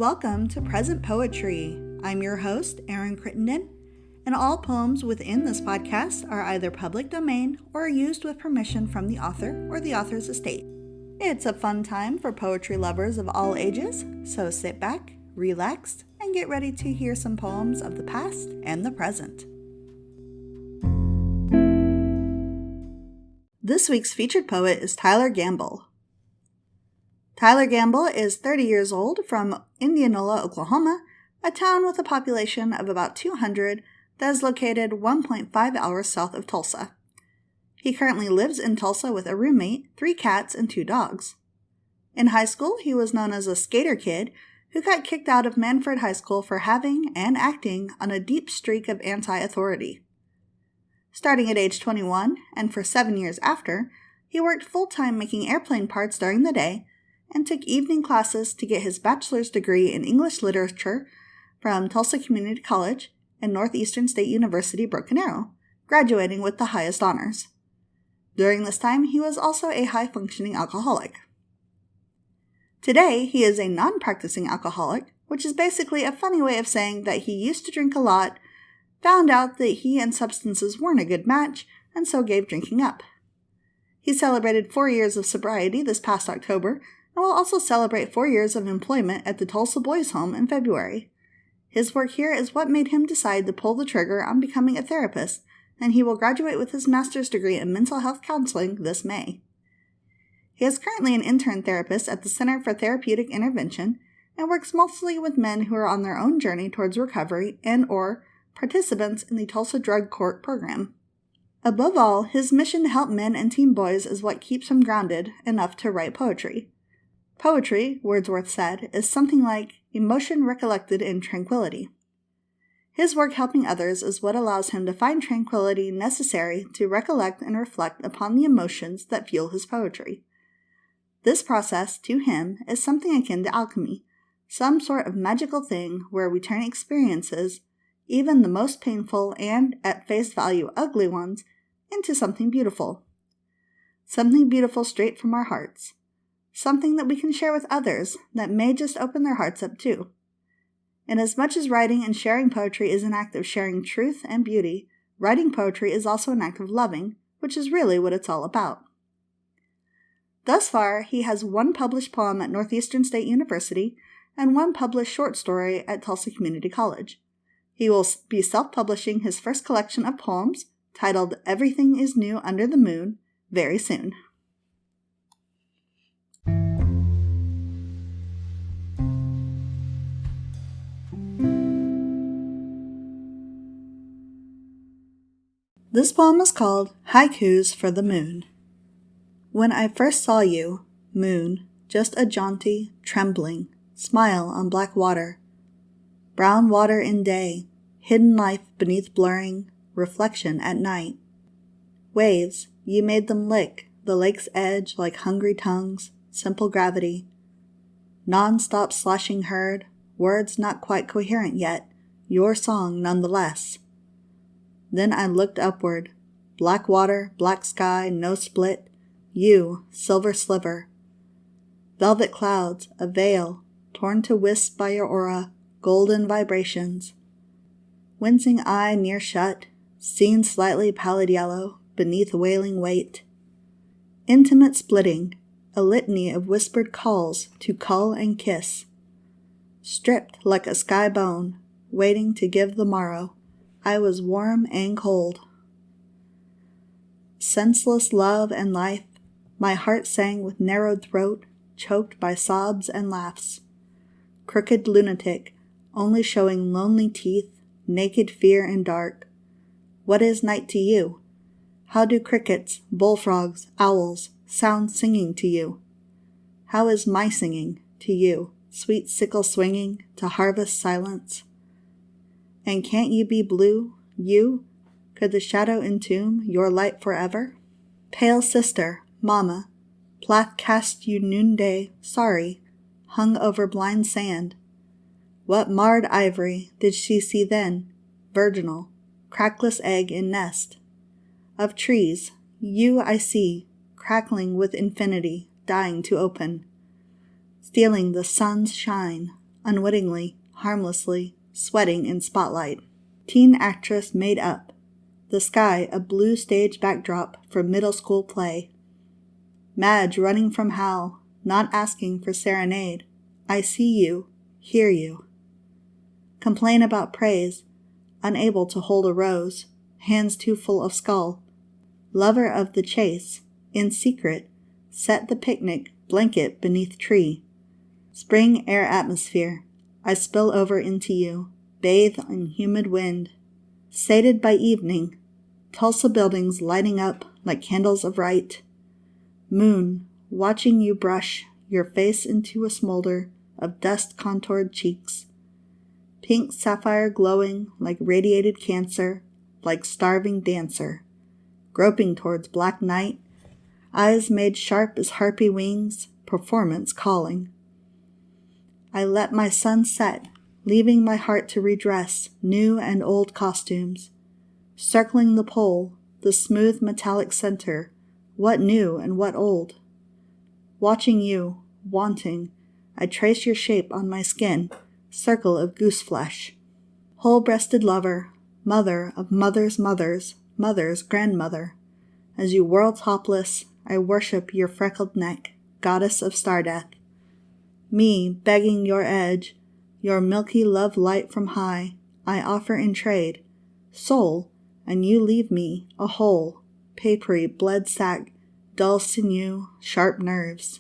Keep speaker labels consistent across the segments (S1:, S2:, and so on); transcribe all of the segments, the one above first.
S1: Welcome to Present Poetry. I'm your host, Erin Crittenden, and all poems within this podcast are either public domain or used with permission from the author or the author's estate. It's a fun time for poetry lovers of all ages, so sit back, relax, and get ready to hear some poems of the past and the present. This week's featured poet is Tyler Gambill. Tyler Gambill is 30 years old from Indianola, Oklahoma, a town with a population of about 200 that is located 1.5 hours south of Tulsa. He currently lives in Tulsa with a roommate, 3 cats, and 2 dogs. In high school, he was known as a skater kid who got kicked out of Mannford High School for having and acting on a deep streak of anti-authority. Starting at age 21, and for 7 years after, he worked full-time making airplane parts during the day and took evening classes to get his bachelor's degree in English literature from Tulsa Community College and Northeastern State University, Broken Arrow, graduating with the highest honors. During this time, he was also a high-functioning alcoholic. Today, he is a non-practicing alcoholic, which is basically a funny way of saying that he used to drink a lot, found out that he and substances weren't a good match, and so gave drinking up. He celebrated 4 years of sobriety this past October, and will also celebrate 4 years of employment at the Tulsa Boys Home in February. His work here is what made him decide to pull the trigger on becoming a therapist, and he will graduate with his master's degree in mental health counseling this May. He is currently an intern therapist at the Center for Therapeutic Intervention and works mostly with men who are on their own journey towards recovery and/or participants in the Tulsa Drug Court program. Above all, his mission to help men and teen boys is what keeps him grounded enough to write poetry. Poetry, Wordsworth said, is something like emotion recollected in tranquility. His work helping others is what allows him to find tranquility necessary to recollect and reflect upon the emotions that fuel his poetry. This process, to him, is something akin to alchemy, some sort of magical thing where we turn experiences, even the most painful and, at face value, ugly ones, into something beautiful. Something beautiful straight from our hearts. Something that we can share with others that may just open their hearts up too. And as much as writing and sharing poetry is an act of sharing truth and beauty, writing poetry is also an act of loving, which is really what it's all about. Thus far, he has 1 published poem at Northeastern State University and 1 published short story at Tulsa Community College. He will be self-publishing his first collection of poems, titled Everything is New Under the Moon, very soon. This poem is called Haikus for the Moon. When I first saw you, moon, just a jaunty, trembling smile on black water. Brown water in day, hidden life beneath blurring reflection at night. Waves, you made them lick the lake's edge like hungry tongues, simple gravity. Non-stop slashing herd, words not quite coherent yet, your song nonetheless. Then I looked upward. Black water, black sky, no split. You, silver sliver. Velvet clouds, a veil, torn to wisps by your aura, golden vibrations. Wincing eye near shut, seen slightly pallid yellow, beneath wailing weight. Intimate splitting, a litany of whispered calls to cull and kiss. Stripped like a sky bone, waiting to give the morrow. I was warm and cold. Senseless love and life, my heart sang with narrowed throat, choked by sobs and laughs. Crooked lunatic, only showing lonely teeth, naked fear and dark. What is night to you? How do crickets, bullfrogs, owls sound singing to you? How is my singing to you, sweet sickle swinging to harvest silence? And can't you be blue, you? Could the shadow entomb your light forever? Pale sister, mama, Plath cast you noonday, sorry, hung over blind sand. What marred ivory did she see then, virginal, crackless egg in nest? Of trees, you I see, crackling with infinity, dying to open. Stealing the sun's shine, unwittingly, harmlessly, sweating in spotlight. Teen actress made up. The sky a blue stage backdrop for middle school play. Madge running from Hal, not asking for serenade. I see you, hear you. Complain about praise, unable to hold a rose, hands too full of skull. Lover of the chase, in secret, set the picnic blanket beneath tree. Spring air atmosphere, I spill over into you, bathe in humid wind. Sated by evening, Tulsa buildings lighting up like candles of right. Moon, watching you brush your face into a smolder of dust-contoured cheeks. Pink sapphire glowing like radiated cancer, like starving dancer. Groping towards black night, eyes made sharp as harpy wings, performance calling. I let my sun set, leaving my heart to redress new and old costumes. Circling the pole, the smooth metallic center, what new and what old. Watching you, wanting, I trace your shape on my skin, circle of goose flesh. Whole-breasted lover, mother of mother's mother's mother's grandmother. As you whirl topless, I worship your freckled neck, goddess of star death. Me begging your edge, your milky love light from high, I offer in trade, soul, and you leave me a whole, papery bled sack, dull sinew, sharp nerves,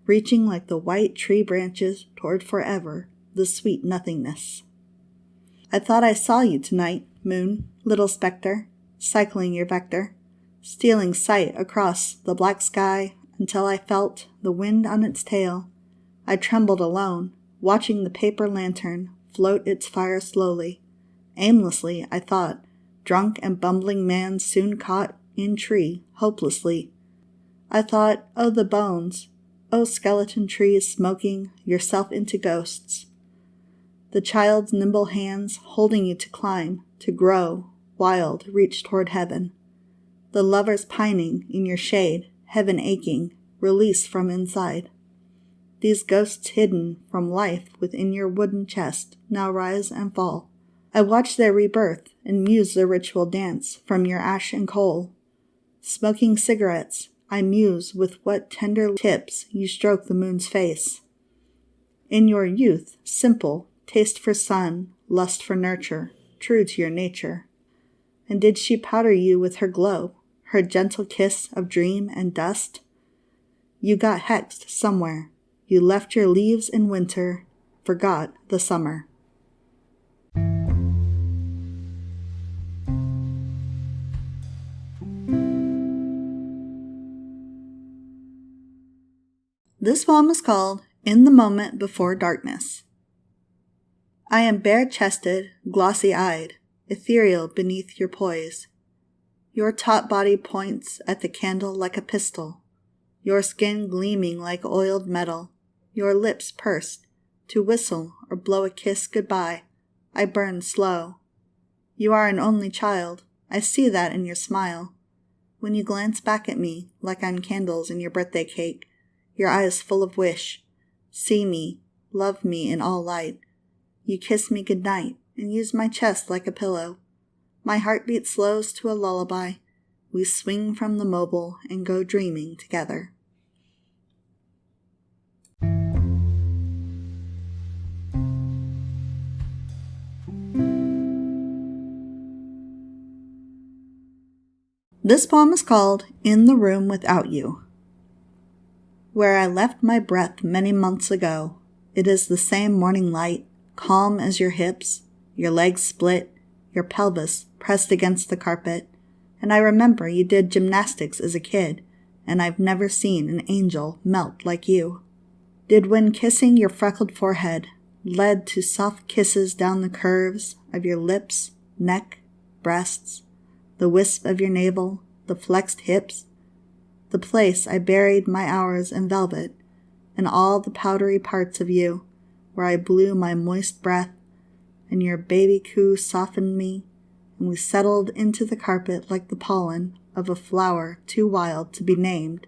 S1: reaching like the white tree branches toward forever, the sweet nothingness. I thought I saw you tonight, moon, little spectre, cycling your vector, stealing sight across the black sky until I felt the wind on its tail. I trembled alone, watching the paper lantern float its fire slowly. Aimlessly, I thought, drunk and bumbling man soon caught in tree, hopelessly. I thought, oh the bones, oh skeleton trees smoking yourself into ghosts. The child's nimble hands holding you to climb, to grow, wild, reach toward heaven. The lovers pining in your shade, heaven aching, release from inside. These ghosts hidden from life within your wooden chest now rise and fall. I watch their rebirth and muse their ritual dance from your ash and coal. Smoking cigarettes, I muse with what tender tips you stroke the moon's face. In your youth, simple, taste for sun, lust for nurture, true to your nature. And did she powder you with her glow, her gentle kiss of dream and dust? You got hexed somewhere. You left your leaves in winter, forgot the summer. This poem is called In the Moment Before Darkness. I am bare-chested, glossy-eyed, ethereal beneath your poise. Your taut body points at the candle like a pistol, your skin gleaming like oiled metal, your lips pursed. To whistle or blow a kiss goodbye, I burn slow. You are an only child, I see that in your smile. When you glance back at me, like I'm candles in your birthday cake, your eyes full of wish. See me, love me in all light. You kiss me goodnight and use my chest like a pillow. My heartbeat slows to a lullaby. We swing from the mobile and go dreaming together. This poem is called In the Room Without You. Where I left my breath many months ago, it is the same morning light, calm as your hips, your legs split, your pelvis pressed against the carpet, and I remember you did gymnastics as a kid, and I've never seen an angel melt like you. Did when kissing your freckled forehead led to soft kisses down the curves of your lips, neck, breasts, the wisp of your navel, the flexed hips, the place I buried my hours in velvet, and all the powdery parts of you, where I blew my moist breath, and your baby coo softened me, and we settled into the carpet like the pollen of a flower too wild to be named.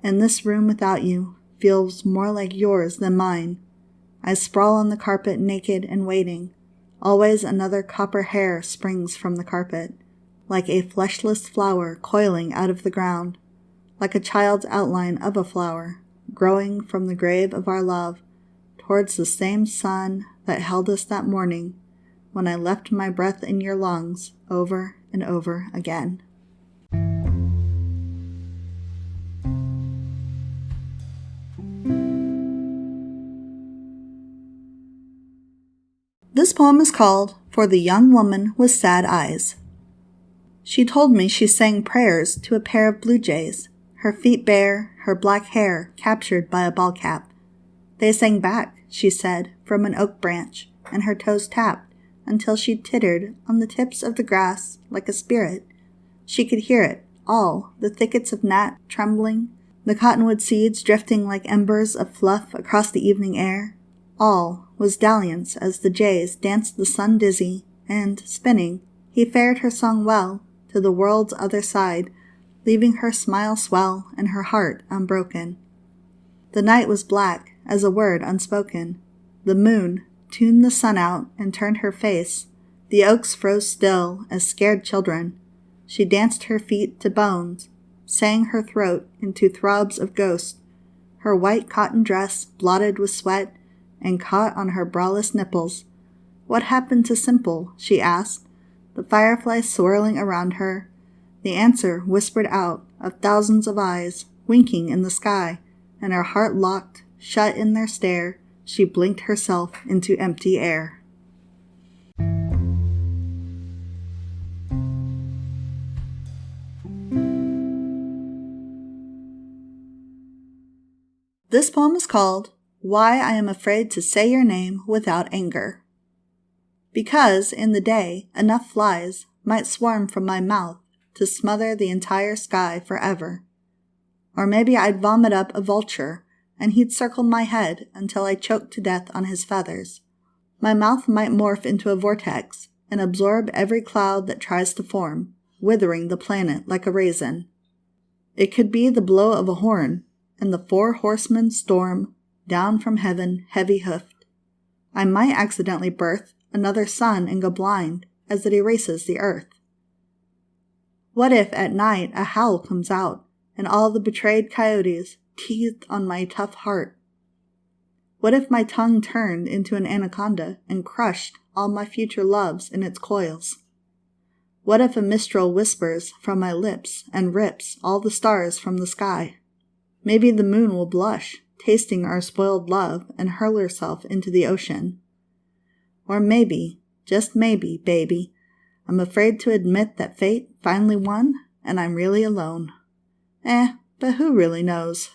S1: And this room without you feels more like yours than mine. I sprawl on the carpet naked and waiting. Always another copper hair springs from the carpet, like a fleshless flower coiling out of the ground, like a child's outline of a flower, growing from the grave of our love, towards the same sun that held us that morning, when I left my breath in your lungs over and over again. This poem is called For the Young Woman with Sad Eyes. She told me she sang prayers to a pair of blue jays, her feet bare, her black hair captured by a ball cap. They sang back, she said, from an oak branch, and her toes tapped until she tittered on the tips of the grass like a spirit. She could hear it, all, the thickets of gnat trembling, the cottonwood seeds drifting like embers of fluff across the evening air. All was dalliance as the jays danced the sun dizzy, and, spinning, he fared her song well to the world's other side, leaving her smile swell and her heart unbroken. The night was black as a word unspoken. The moon tuned the sun out and turned her face. The oaks froze still as scared children. She danced her feet to bones, sang her throat into throbs of ghost, her white cotton dress blotted with sweat and caught on her braless nipples. What happened to Simple? She asked, the fireflies swirling around her. The answer whispered out of thousands of eyes, winking in the sky, and her heart locked, shut in their stare. She blinked herself into empty air. This poem is called Why I Am Afraid to Say Your Name Without Anger. Because, in the day, enough flies might swarm from my mouth to smother the entire sky forever. Or maybe I'd vomit up a vulture, and he'd circle my head until I choked to death on his feathers. My mouth might morph into a vortex and absorb every cloud that tries to form, withering the planet like a raisin. It could be the blow of a horn, and the 4 horsemen storm down from heaven heavy-hoofed. I might accidentally birth another sun and go blind as it erases the earth. What if at night a howl comes out and all the betrayed coyotes teethed on my tough heart? What if my tongue turned into an anaconda and crushed all my future loves in its coils? What if a mistral whispers from my lips and rips all the stars from the sky? Maybe the moon will blush, tasting our spoiled love, and hurl herself into the ocean. Or maybe, just maybe, baby, I'm afraid to admit that fate finally won and I'm really alone. But who really knows?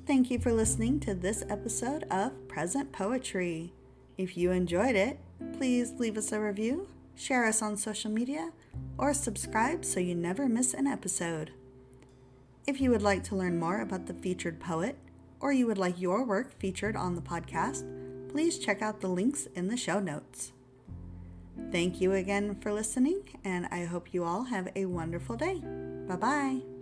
S1: Thank you for listening to this episode of Present Poetry. If you enjoyed it, please leave us a review, share us on social media, or subscribe so you never miss an episode. If you would like to learn more about the featured poet, or you would like your work featured on the podcast, please check out the links in the show notes. Thank you again for listening, and I hope you all have a wonderful day. Bye-bye.